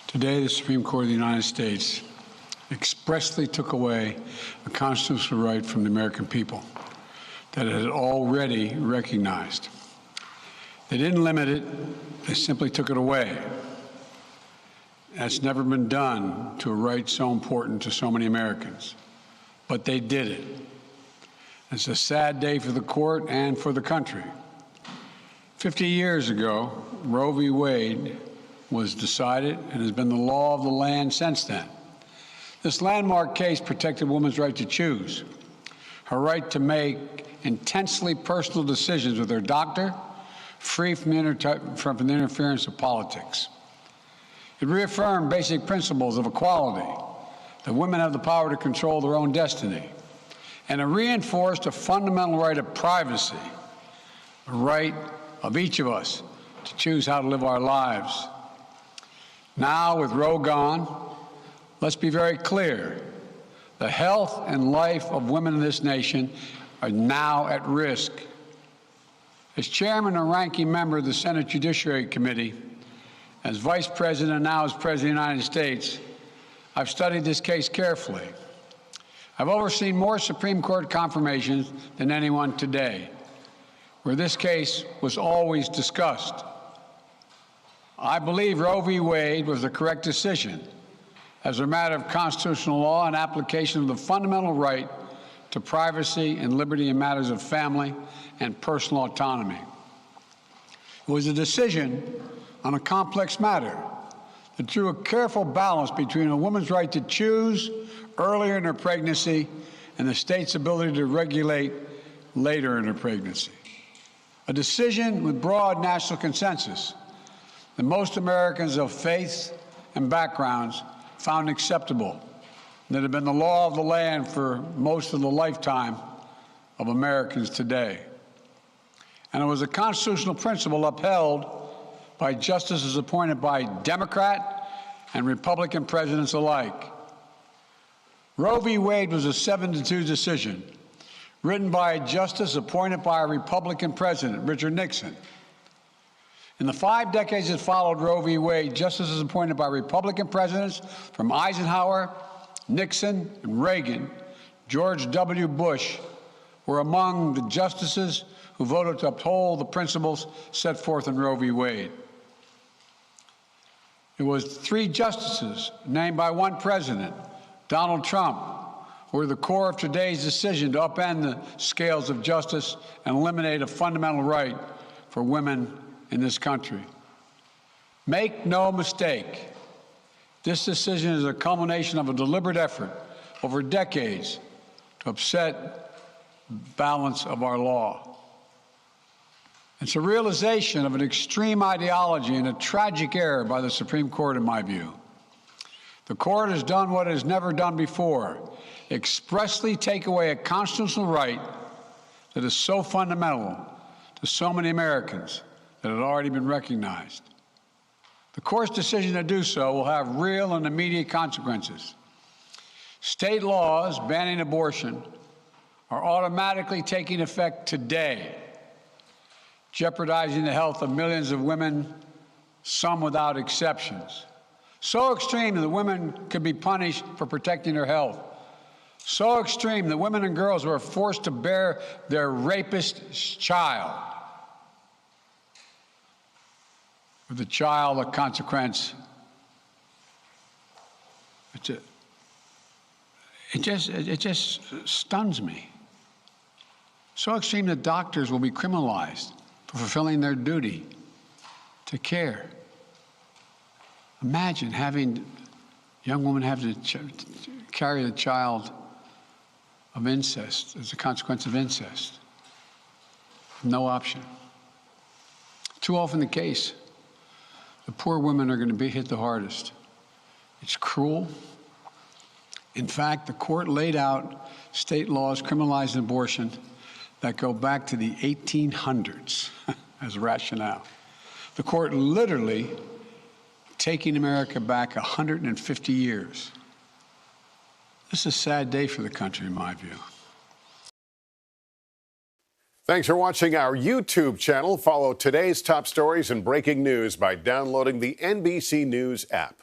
Today, the Supreme Court of the United States expressly took away a constitutional right from the American people that it had already recognized. They didn't limit it, they simply took it away. That's never been done to a right so important to so many Americans, but they did it. It's a sad day for the court and for the country. 50 years ago, Roe v. Wade was decided and has been the law of the land since then. This landmark case protected women's right to choose, her right to make intensely personal decisions with her doctor, free from the interference of politics. It reaffirmed basic principles of equality, that women have the power to control their own destiny, and it reinforced a fundamental right of privacy, the right of each of us to choose how to live our lives. Now, with Roe gone, let's be very clear. The health and life of women in this nation are now at risk. As chairman and ranking member of the Senate Judiciary Committee, as vice president and now as president of the United States, I've studied this case carefully. I've overseen more Supreme Court confirmations than anyone today, where this case was always discussed. I believe Roe v. Wade was the correct decision as a matter of constitutional law and application of the fundamental right to privacy and liberty in matters of family and personal autonomy. It was a decision on a complex matter that drew a careful balance between a woman's right to choose earlier in her pregnancy and the state's ability to regulate later in her pregnancy. A decision with broad national consensus that most Americans of faith and backgrounds found acceptable, and that had been the law of the land for most of the lifetime of Americans today. And it was a constitutional principle upheld by justices appointed by Democrat and Republican presidents alike. Roe v. Wade was a 7-2 decision, written by a justice appointed by a Republican president, Richard Nixon. In the 5 decades that followed Roe v. Wade, justices appointed by Republican presidents from Eisenhower, Nixon, and Reagan, George W. Bush, were among the justices who voted to uphold the principles set forth in Roe v. Wade. It was 3 justices named by one president, Donald Trump, who were the core of today's decision to upend the scales of justice and eliminate a fundamental right for women in this country. Make no mistake, this decision is a culmination of a deliberate effort over decades to upset the balance of our law. It's a realization of an extreme ideology and a tragic error by the Supreme Court, in my view. The court has done what it has never done before, expressly take away a constitutional right that is so fundamental to so many Americans that had already been recognized. The court's decision to do so will have real and immediate consequences. State laws banning abortion are automatically taking effect today, jeopardizing the health of millions of women, some without exceptions. So extreme that women could be punished for protecting their health. So extreme that women and girls who are forced to bear their rapist's child, with the child a consequence. It just stuns me. So extreme that doctors will be criminalized for fulfilling their duty to care. Imagine having a young woman have to carry the child of incest as a consequence of incest. No option. Too often the case. The poor women are going to be hit the hardest. It's cruel. In fact, the court laid out state laws criminalizing abortion that go back to the 1800s as rationale. The court literally taking America back 150 years. This is a sad day for the country, in my view. Thanks for watching our YouTube channel. Follow today's top stories and breaking news by downloading the NBC News app.